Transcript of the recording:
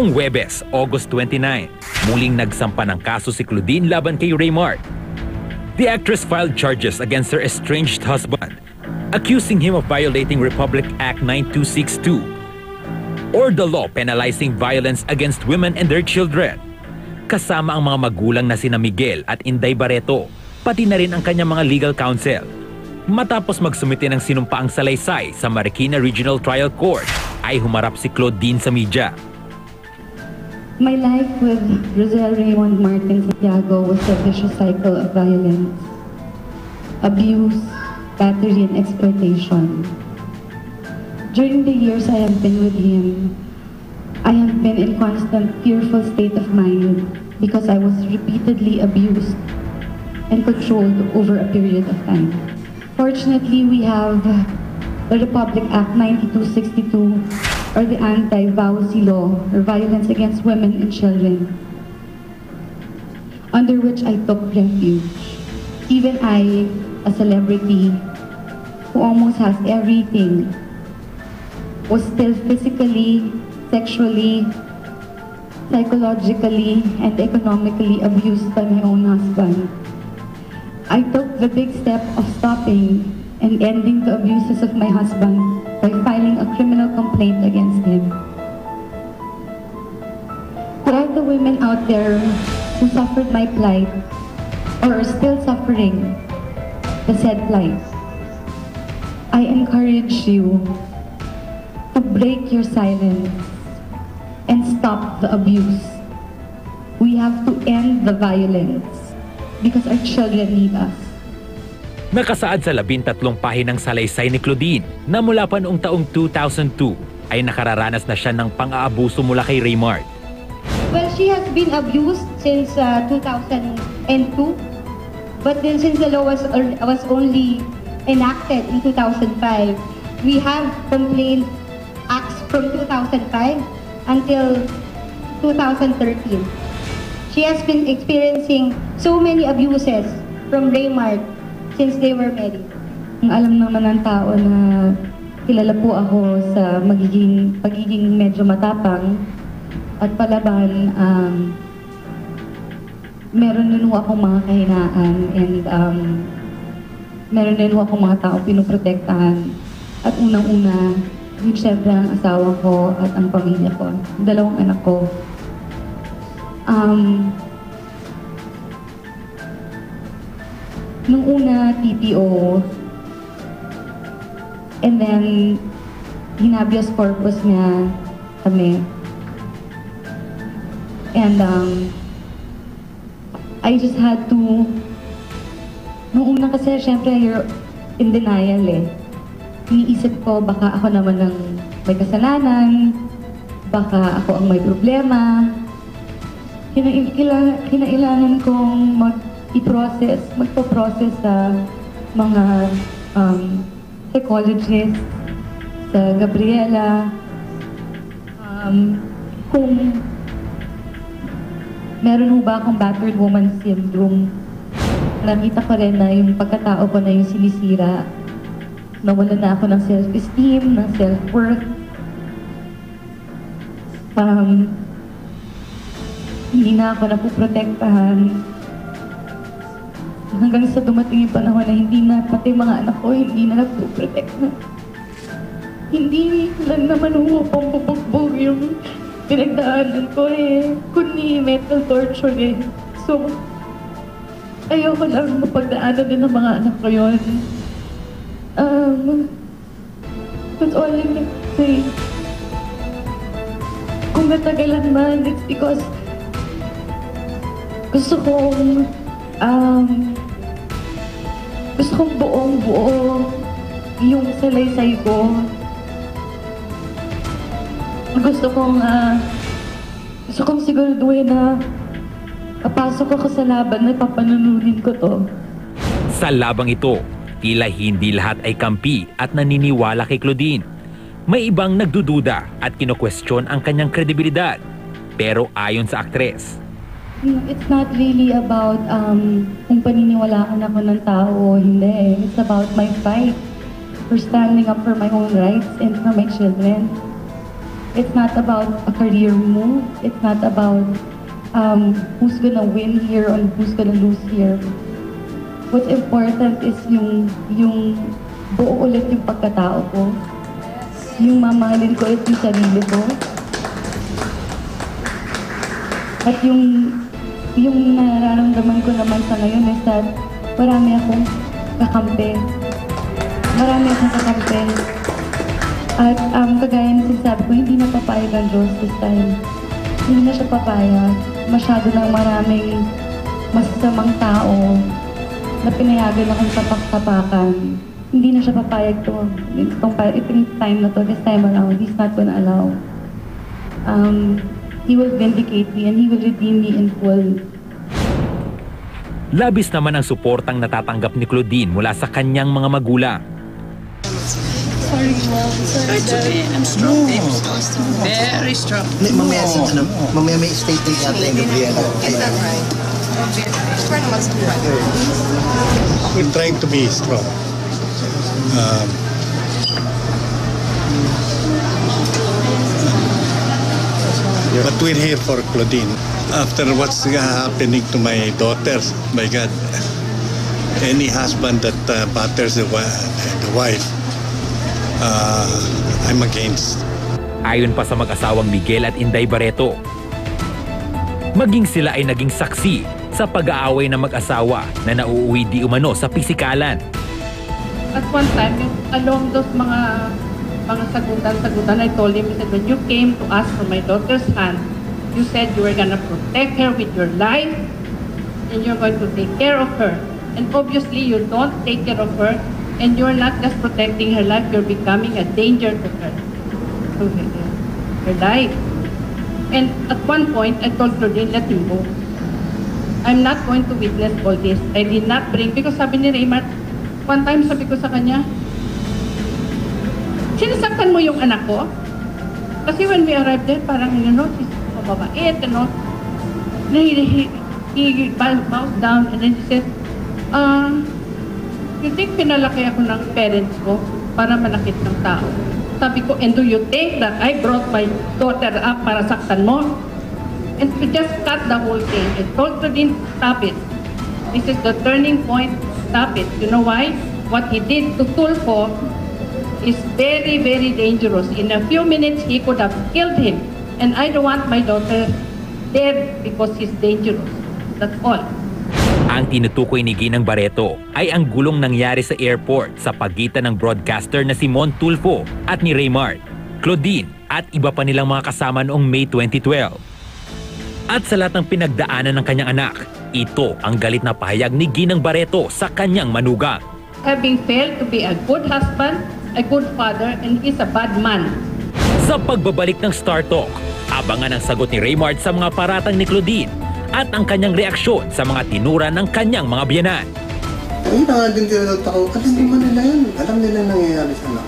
Noong Huwebes, August 29, muling nagsampa ng kaso si Claudine laban kay Raymart. The actress filed charges against her estranged husband, accusing him of violating Republic Act 9262, or the law penalizing violence against women and their children. Kasama ang mga magulang na sina Miguel at Inday Barreto, pati na rin ang kanyang mga legal counsel. Matapos magsumite ng sinumpaang salaysay sa Marikina Regional Trial Court, ay humarap si Claudine sa media. My life with Rosel Raymond Martin Santiago was a vicious cycle of violence, abuse, battery, and exploitation. During the years I have been with him, I have been in constant fearful state of mind because I was repeatedly abused and controlled over a period of time. Fortunately, we have the Republic Act 9262, or the Anti-VAUSI Law, or Violence Against Women and Children, under which I took refuge. Even I, a celebrity who almost has everything, was still physically, sexually, psychologically, and economically abused by my own husband. I took the big step of stopping and ending the abuses of my husband by filing a criminal complaint against him. To all the women out there who suffered my plight or are still suffering the said plight, I encourage you to break your silence and stop the abuse. We have to end the violence because our children need us. Nakasaad sa 13 pahinang salaysay ni Claudine na mula pa noong taong 2002 ay nakararanas na siya ng pang-aabuso mula kay Raymart. Well, she has been abused since 2002, but then since the law was only enacted in 2005, we have complaint acts from 2005 until 2013. She has been experiencing so many abuses from Raymart since they were married. Alam naman ng tao na kilala po ako sa pagiging medyo matapang at palaban. Meron din ho akong mga kahinaan and meron din ho akong mga tao pinoprotektahan. At unang-una, yung syempre ang asawa ko at ang pamilya ko, dalawang anak ko. Nung una, TPO, and then hinabeas corpus niya kami. And I just had to, nung una kasi syempre you're in denial eh. Iniisip ko baka ako naman ang may kasalanan, baka ako ang may problema. Kinailangan kong magpo-process sa mga psychologist, sa Gabriela, kung meron ho ba akong battered woman syndrome. Nakita ko rin na yung pagkatao ko na yung sinisira. Nawala na ako ng self-esteem, ng self-worth. Hindi na ako napuprotektahan. Hanggang sa dumating yung panahon na hindi na, pati mga anak ko, hindi na nagpo-protect na. Hindi lang naman pambubugbog yung pinagdaanan ko eh, kundi mental torture eh. So, ayoko lang mapagdaanan din ng mga anak ko yun. That's all I can say. Kung natagalan man, it's because gusto kong buong-buo yung salaysay ko. Gusto kong siguraduhin na papasok ako sa laban na papanununin ko to. Sa labang ito, tila hindi lahat ay kampi at naniniwala kay Claudine. May ibang nagdududa at kino-question ang kanyang kredibilidad. Pero ayon sa aktres, it's not really about kung paniniwalaan ako ng tao o hindi. It's about my fight for standing up for my own rights and for my children. It's not about a career move. It's not about who's gonna win here and who's gonna lose here. What's important is yung buo ulit yung pagkatao ko. Yung mamahalin ko ulit yung sarili ko. At yung nararamdaman ko naman sa ngayon is that marami akong kakampi. At kagaya na sinasabi ko, hindi na papayag ang Diyos this time. Hindi na siya papayag. Masyado ng maraming masasamang tao na pinayagan akong tapak-tapakan. Hindi na siya papayag to. Itong time na to, this time around, He's not gonna allow. He will vindicate me and He will redeem me in full. Labis naman ang suportang natatanggap ni Claudine mula sa kanyang mga magulang. Sorry, Mom. Sorry, It's okay. I'm strong. Very strong. Mamaya may statement yata yung Gabriela. Is that right? Try naman sa right. We're trying to be strong. But we're here for Claudine. After what's happening to my daughters, my God, any husband that batters the wife, I'm against. Ayon pa sa mag-asawang Miguel at Inday Barreto, maging sila ay naging saksi sa pag-aaway ng mag-asawa na nauuwi di umano sa pisikalan. At one time, along those mga sagutan, I told him, I said, when you came to ask for my daughter's hand, you said you were gonna protect her with your life and you're going to take care of her. And obviously, you don't take care of her and you're not just protecting her life, you're becoming a danger to her, her life. And at one point, I told Claudine, let him go. I'm not going to witness all this. I did not bring, because sabi ni Raymart, one time sabi ko sa kanya, sinasaktan mo yung anak ko? Kasi when we arrived there, parang, she's mababait, he bowed down and then he said, you think pinalaki ako ng parents ko para manakit ng tao? Sabi ko, and do you think that I brought my daughter up para saktan mo? And we just cut the whole thing. I told Claudine, stop it. This is the turning point, stop it. You know why? What he did to Tulfo is very, very dangerous. In a few minutes, he could have killed him. And I don't want my daughter dead because he's dangerous. That's all. Ang tinutukoy ni Ginang Barreto ay ang gulong nangyari sa airport sa pagitan ng broadcaster na si Mon Tulfo at ni Raymart, Claudine at iba pa nilang mga kasama noong May 2012. At sa lahat ng pinagdaanan ng kanyang anak, ito ang galit na pahayag ni Ginang Barreto sa kanyang manugang. Having failed to be a good husband, a good father, and he's a bad man. Sa pagbabalik ng Star Talk, abangan ang sagot ni Raymart sa mga paratang ni Claudine at ang kanyang reaksyon sa mga tinura ng kanyang mga biyenan. Ayun na nga din tinatawag, alam naman nila yan. Alam nila nangyayari sa anak.